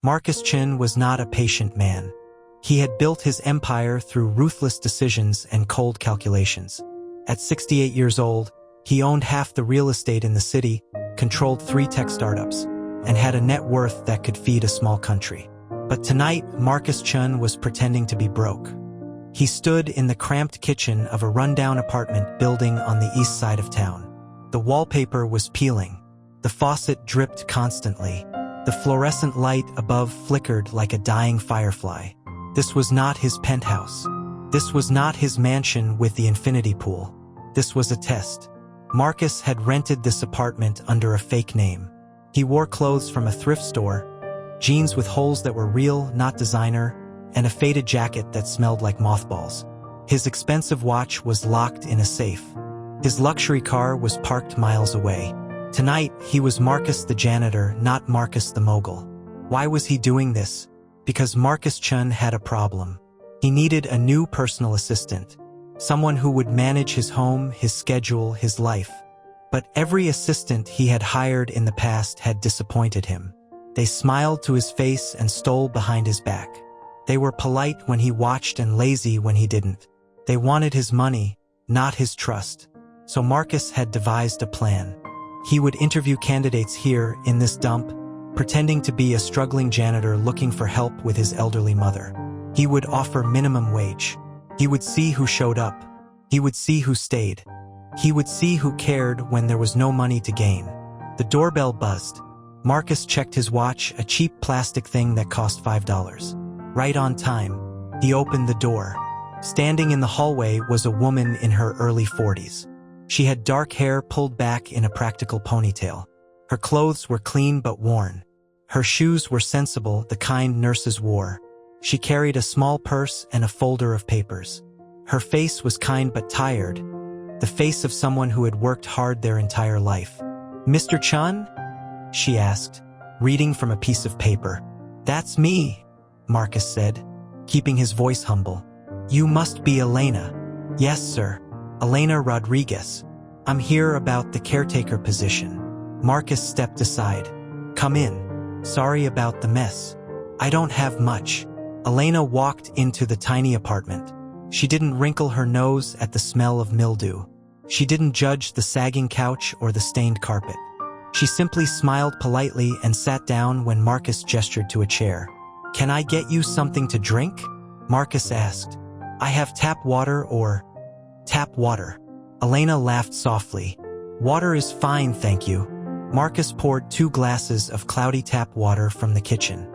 Marcus Chin was not a patient man. He had built his empire through ruthless decisions and cold calculations. At 68 years old, he owned half the real estate in the city, controlled 3 tech startups, and had a net worth that could feed a small country. But tonight, Marcus Chun was pretending to be broke. He stood in the cramped kitchen of a rundown apartment building on the east side of town. The wallpaper was peeling. The faucet dripped constantly. The fluorescent light above flickered like a dying firefly. This was not his penthouse. This was not his mansion with the infinity pool. This was a test. Marcus had rented this apartment under a fake name. He wore clothes from a thrift store, jeans with holes that were real, not designer, and a faded jacket that smelled like mothballs. His expensive watch was locked in a safe. His luxury car was parked miles away. Tonight, he was Marcus the janitor, not Marcus the mogul. Why was he doing this? Because Marcus Chun had a problem. He needed a new personal assistant, someone who would manage his home, his schedule, his life. But every assistant he had hired in the past had disappointed him. They smiled to his face and stole behind his back. They were polite when he watched and lazy when he didn't. They wanted his money, not his trust. So Marcus had devised a plan. He would interview candidates here in this dump, pretending to be a struggling janitor looking for help with his elderly mother. He would offer minimum wage. He would see who showed up. He would see who stayed. He would see who cared when there was no money to gain. The doorbell buzzed. Marcus checked his watch, a cheap plastic thing that cost $5. Right on time, he opened the door. Standing in the hallway was a woman in her early 40s. She had dark hair pulled back in a practical ponytail. Her clothes were clean but worn. Her shoes were sensible, the kind nurses wore. She carried a small purse and a folder of papers. Her face was kind but tired, the face of someone who had worked hard their entire life. "Mr. Chun?" she asked, reading from a piece of paper. "That's me," Marcus said, keeping his voice humble. "You must be Elena." "Yes, sir. Elena Rodriguez. I'm here about the caretaker position." Marcus stepped aside. "Come in. Sorry about the mess. I don't have much." Elena walked into the tiny apartment. She didn't wrinkle her nose at the smell of mildew. She didn't judge the sagging couch or the stained carpet. She simply smiled politely and sat down when Marcus gestured to a chair. "Can I get you something to drink?" Marcus asked. "I have tap water or..." "Tap water." Elena laughed softly. "Water is fine, thank you." Marcus poured 2 glasses of cloudy tap water from the kitchen.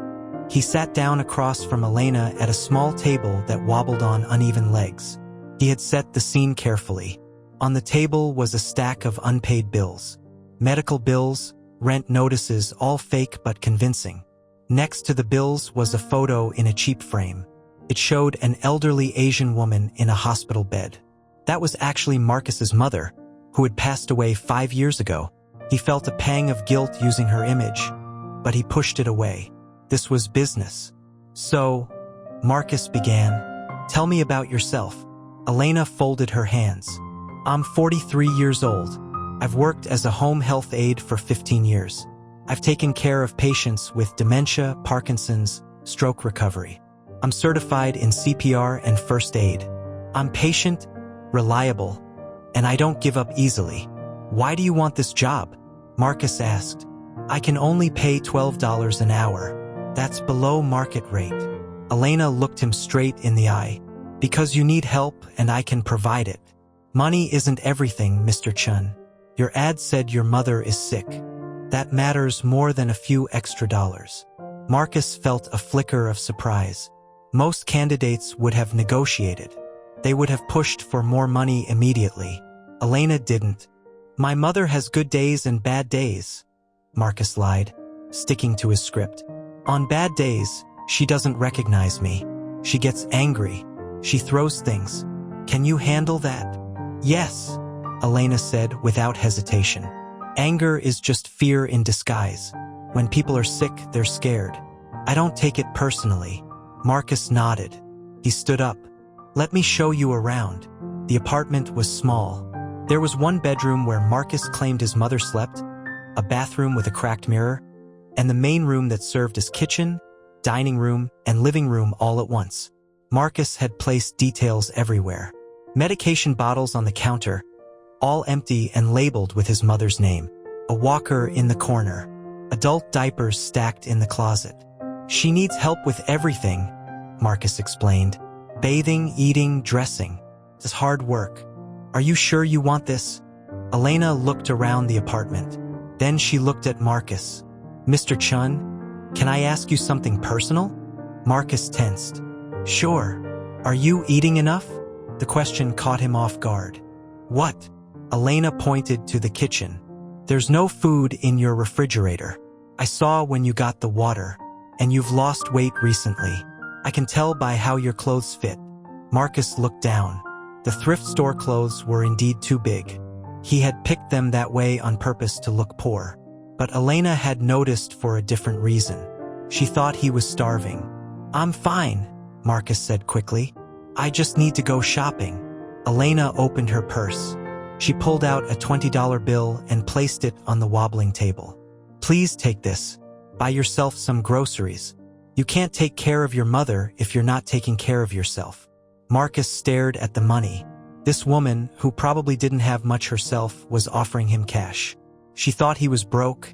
He sat down across from Elena at a small table that wobbled on uneven legs. He had set the scene carefully. On the table was a stack of unpaid bills. Medical bills, rent notices, all fake but convincing. Next to the bills was a photo in a cheap frame. It showed an elderly Asian woman in a hospital bed. That was actually Marcus's mother, who had passed away 5 years ago. He felt a pang of guilt using her image, but he pushed it away. This was business. "So," Marcus began, "tell me about yourself." Elena folded her hands. "I'm 43 years old. I've worked as a home health aide for 15 years. I've taken care of patients with dementia, Parkinson's, stroke recovery. I'm certified in CPR and first aid. I'm patient, reliable, and I don't give up easily." "Why do you want this job?" Marcus asked. "I can only pay $12 an hour. That's below market rate." Elena looked him straight in the eye. "Because you need help and I can provide it. Money isn't everything, Mr. Chun. Your ad said your mother is sick. That matters more than a few extra dollars." Marcus felt a flicker of surprise. Most candidates would have negotiated. They would have pushed for more money immediately. Elena didn't. "My mother has good days and bad days," Marcus lied, sticking to his script. "On bad days, she doesn't recognize me. She gets angry. She throws things. Can you handle that?" "Yes," Elena said without hesitation. "Anger is just fear in disguise. When people are sick, they're scared. I don't take it personally." Marcus nodded. He stood up. "Let me show you around." The apartment was small. There was one bedroom where Marcus claimed his mother slept, a bathroom with a cracked mirror, and the main room that served as kitchen, dining room, and living room all at once. Marcus had placed details everywhere. Medication bottles on the counter, all empty and labeled with his mother's name. A walker in the corner. Adult diapers stacked in the closet. She needs help with everything, Marcus explained. Bathing, eating, dressing. It's hard work. Are you sure you want this? Elena looked around the apartment. Then she looked at Marcus. Mr. Chun, can I ask you something personal? Marcus tensed. Sure. Are you eating enough? The question caught him off guard. What? Elena pointed to the kitchen. There's no food in your refrigerator. I saw when you got the water, and you've lost weight recently. I can tell by how your clothes fit. Marcus looked down. The thrift store clothes were indeed too big. He had picked them that way on purpose to look poor. But Elena had noticed for a different reason. She thought he was starving. I'm fine, Marcus said quickly. I just need to go shopping. Elena opened her purse. She pulled out a $20 bill and placed it on the wobbling table. Please take this. Buy yourself some groceries. You can't take care of your mother if you're not taking care of yourself. Marcus stared at the money. This woman, who probably didn't have much herself, was offering him cash. She thought he was broke,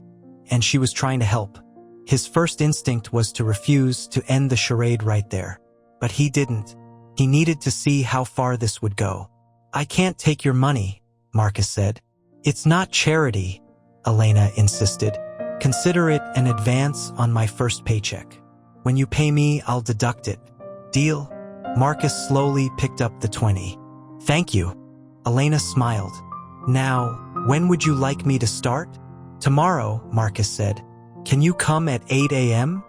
and she was trying to help. His first instinct was to refuse, to end the charade right there. But he didn't. He needed to see how far this would go. I can't take your money, Marcus said. It's not charity, Elena insisted. Consider it an advance on my first paycheck. When you pay me, I'll deduct it. Deal? Marcus slowly picked up the 20. Thank you. Elena smiled. Now, when would you like me to start? Tomorrow, Marcus said. Can you come at 8 a.m.?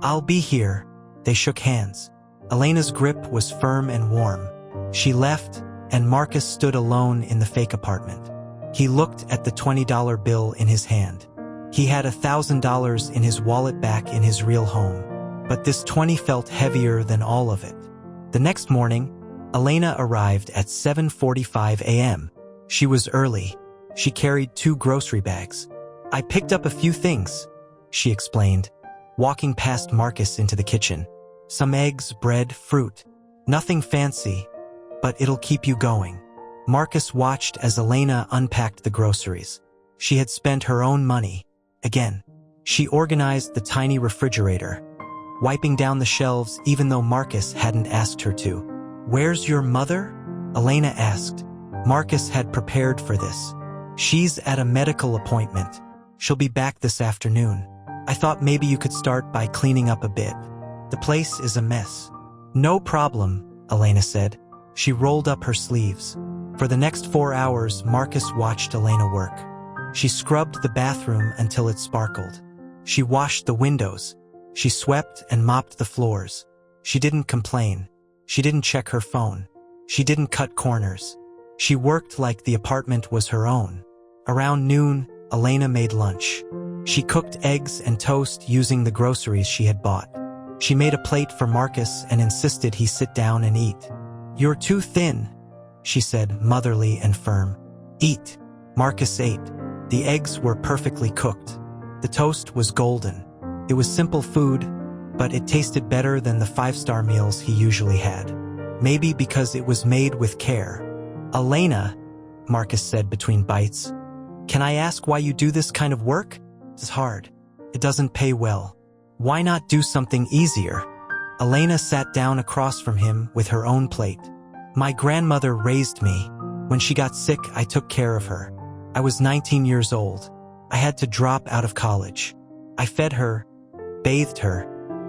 I'll be here. They shook hands. Elena's grip was firm and warm. She left, and Marcus stood alone in the fake apartment. He looked at the $20 bill in his hand. He had $1,000 in his wallet back in his real home. But this 20 felt heavier than all of it. The next morning, Elena arrived at 7:45 a.m. She was early. She carried 2 grocery bags. I picked up a few things, she explained, walking past Marcus into the kitchen. Some eggs, bread, fruit. Nothing fancy, but it'll keep you going. Marcus watched as Elena unpacked the groceries. She had spent her own money. Again, she organized the tiny refrigerator, wiping down the shelves even though Marcus hadn't asked her to. Where's your mother? Elena asked. Marcus had prepared for this. She's at a medical appointment. She'll be back this afternoon. I thought maybe you could start by cleaning up a bit. The place is a mess. No problem, Elena said. She rolled up her sleeves. For the next 4 hours, Marcus watched Elena work. She scrubbed the bathroom until it sparkled. She washed the windows. She swept and mopped the floors. She didn't complain. She didn't check her phone. She didn't cut corners. She worked like the apartment was her own. Around noon, Elena made lunch. She cooked eggs and toast using the groceries she had bought. She made a plate for Marcus and insisted he sit down and eat. You're too thin, she said, motherly and firm. Eat. Marcus ate. The eggs were perfectly cooked. The toast was golden. It was simple food, but it tasted better than the 5-star meals he usually had. Maybe because it was made with care. Elena, Marcus said between bites, can I ask why you do this kind of work? It's hard. It doesn't pay well. Why not do something easier? Elena sat down across from him with her own plate. My grandmother raised me. When she got sick, I took care of her. I was 19 years old. I had to drop out of college. I fed her, bathed her,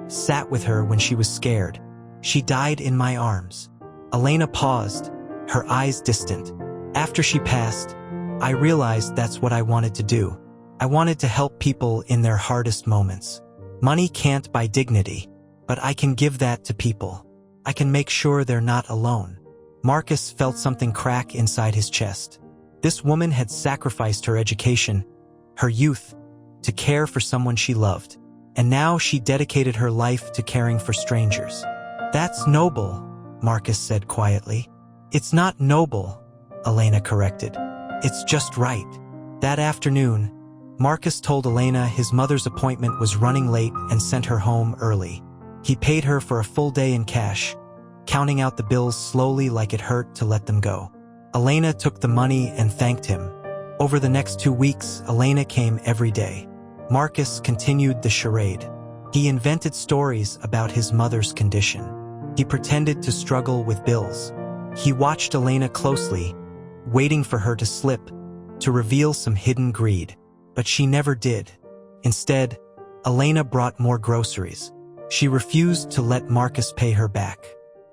sat with her when she was scared. She died in my arms. Elena paused, her eyes distant. After she passed, I realized that's what I wanted to do. I wanted to help people in their hardest moments. Money can't buy dignity, but I can give that to people. I can make sure they're not alone. Marcus felt something crack inside his chest. This woman had sacrificed her education, her youth, to care for someone she loved. And now she dedicated her life to caring for strangers. That's noble, Marcus said quietly. It's not noble, Elena corrected. It's just right. That afternoon, Marcus told Elena his mother's appointment was running late and sent her home early. He paid her for a full day in cash, counting out the bills slowly like it hurt to let them go. Elena took the money and thanked him. Over the next 2 weeks, Elena came every day. Marcus continued the charade. He invented stories about his mother's condition. He pretended to struggle with bills. He watched Elena closely, waiting for her to slip, to reveal some hidden greed. But she never did. Instead, Elena brought more groceries. She refused to let Marcus pay her back.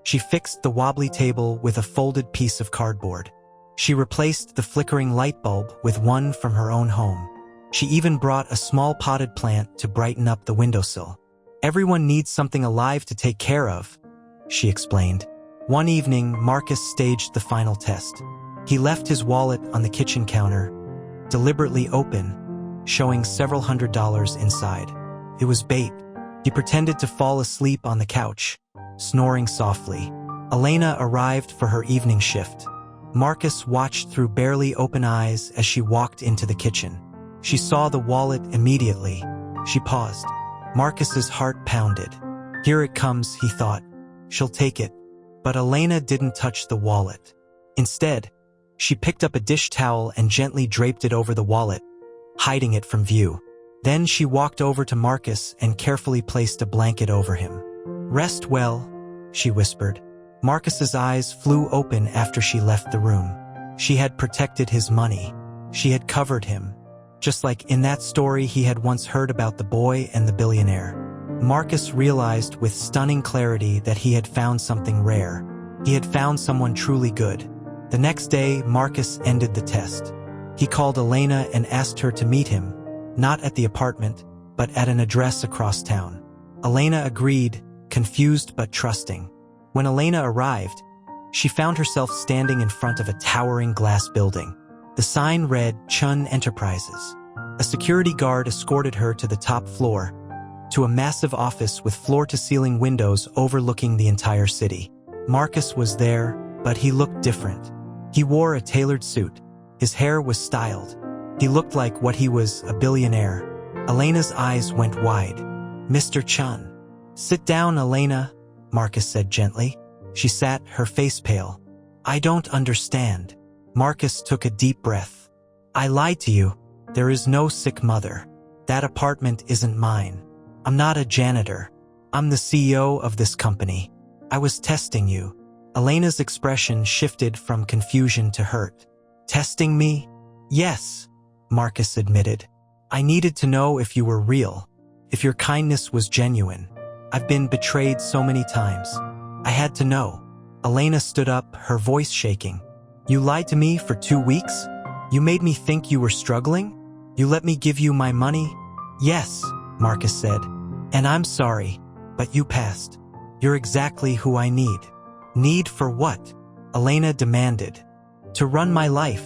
She fixed the wobbly table with a folded piece of cardboard. She replaced the flickering light bulb with one from her own home. She even brought a small potted plant to brighten up the windowsill. "Everyone needs something alive to take care of," she explained. One evening, Marcus staged the final test. He left his wallet on the kitchen counter, deliberately open, showing several $100s inside. It was bait. He pretended to fall asleep on the couch, snoring softly. Elena arrived for her evening shift. Marcus watched through barely open eyes as she walked into the kitchen. She saw the wallet immediately. She paused. Marcus's heart pounded. Here it comes, he thought. She'll take it. But Elena didn't touch the wallet. Instead, she picked up a dish towel and gently draped it over the wallet, hiding it from view. Then she walked over to Marcus and carefully placed a blanket over him. "Rest well," she whispered. Marcus's eyes flew open after she left the room. She had protected his money. She had covered him. Just like in that story he had once heard about the boy and the billionaire. Marcus realized with stunning clarity that he had found something rare. He had found someone truly good. The next day, Marcus ended the test. He called Elena and asked her to meet him, not at the apartment, but at an address across town. Elena agreed, confused but trusting. When Elena arrived, she found herself standing in front of a towering glass building. The sign read Chun Enterprises. A security guard escorted her to the top floor, to a massive office with floor-to-ceiling windows overlooking the entire city. Marcus was there, but he looked different. He wore a tailored suit. His hair was styled. He looked like what he was, a billionaire. Elena's eyes went wide. "Mr. Chun." "Sit down, Elena," Marcus said gently. She sat, her face pale. "I don't understand." Marcus took a deep breath. "I lied to you. There is no sick mother. That apartment isn't mine. I'm not a janitor. I'm the CEO of this company. I was testing you." Elena's expression shifted from confusion to hurt. "Testing me?" "Yes," Marcus admitted. "I needed to know if you were real, if your kindness was genuine. I've been betrayed so many times. I had to know." Elena stood up, her voice shaking. "You lied to me for 2 weeks? You made me think you were struggling? You let me give you my money?" "Yes," Marcus said. "And I'm sorry, but you passed. You're exactly who I need." "Need for what?" Elena demanded. "To run my life,"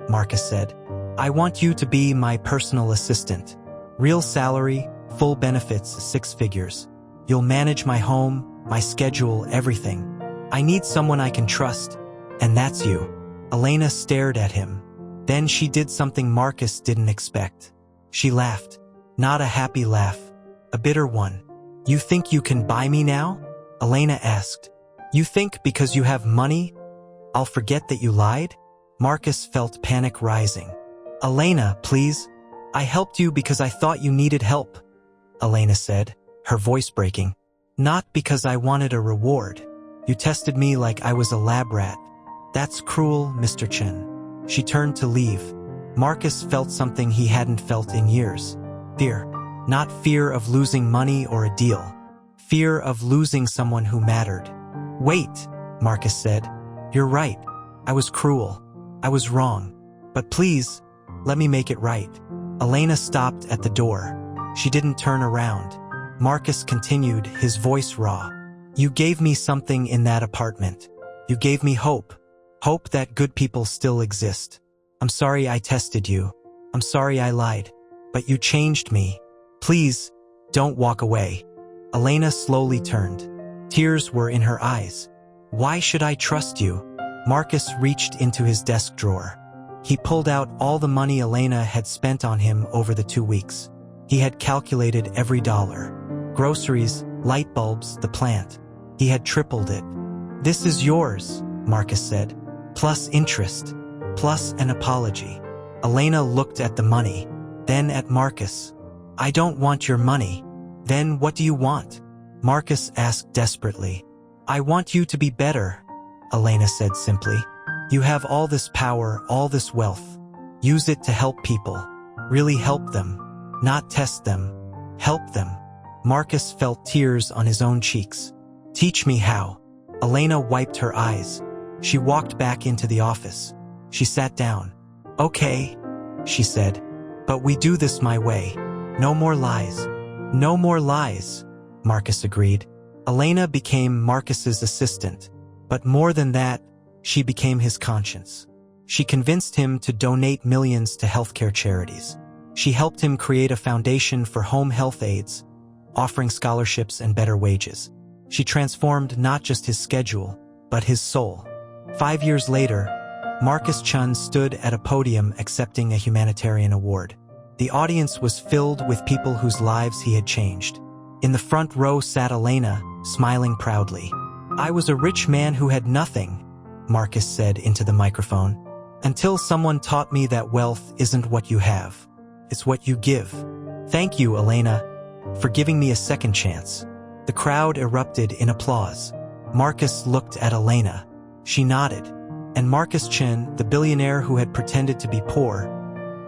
Marcus said. "I want you to be my personal assistant. Real salary, full benefits, 6 figures. You'll manage my home, my schedule, everything. I need someone I can trust, and that's you." Elena stared at him. Then she did something Marcus didn't expect. She laughed. Not a happy laugh, a bitter one. "You think you can buy me now?" Elena asked. "You think because you have money, I'll forget that you lied?" Marcus felt panic rising. "Elena, please. I helped you because I thought you needed help," Elena said, her voice breaking. "Not because I wanted a reward. You tested me like I was a lab rat. That's cruel, Mr. Chen." She turned to leave. Marcus felt something he hadn't felt in years. Fear. Not fear of losing money or a deal. Fear of losing someone who mattered. "Wait," Marcus said. "You're right. I was cruel. I was wrong. But please, let me make it right." Elena stopped at the door. She didn't turn around. Marcus continued, his voice raw. "You gave me something in that apartment. You gave me hope. Hope that good people still exist. I'm sorry I tested you. I'm sorry I lied. But you changed me. Please, don't walk away." Elena slowly turned. Tears were in her eyes. "Why should I trust you?" Marcus reached into his desk drawer. He pulled out all the money Elena had spent on him over the 2 weeks. He had calculated every dollar. Groceries, Light bulbs, the plant. He had tripled it. "This is yours," Marcus said. "Plus interest. Plus an apology." Elena looked at the money, then at Marcus. "I don't want your money." "Then what do you want?" Marcus asked desperately. "I want you to be better," Elena said simply. "You have all this power, all this wealth. Use it to help people. Really help them. Not test them. Help them." Marcus felt tears on his own cheeks. "Teach me how." Elena wiped her eyes. She walked back into the office. She sat down. "Okay," she said, "but we do this my way. No more lies." "No more lies," Marcus agreed. Elena became Marcus's assistant, but more than that, she became his conscience. She convinced him to donate millions to healthcare charities. She helped him create a foundation for home health aides, offering scholarships and better wages. She transformed not just his schedule, but his soul. 5 years later, Marcus Chun stood at a podium accepting a humanitarian award. The audience was filled with people whose lives he had changed. In the front row sat Elena, smiling proudly. "I was a rich man who had nothing," Marcus said into the microphone, "until someone taught me that wealth isn't what you have. It's what you give. Thank you, Elena, for giving me a second chance." The crowd erupted in applause. Marcus looked at Elena. She nodded. And Marcus Chen, the billionaire who had pretended to be poor,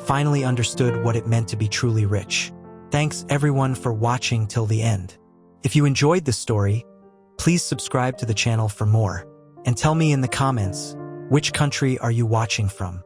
finally understood what it meant to be truly rich. Thanks everyone for watching till the end. If you enjoyed this story, please subscribe to the channel for more. And tell me in the comments, which country are you watching from?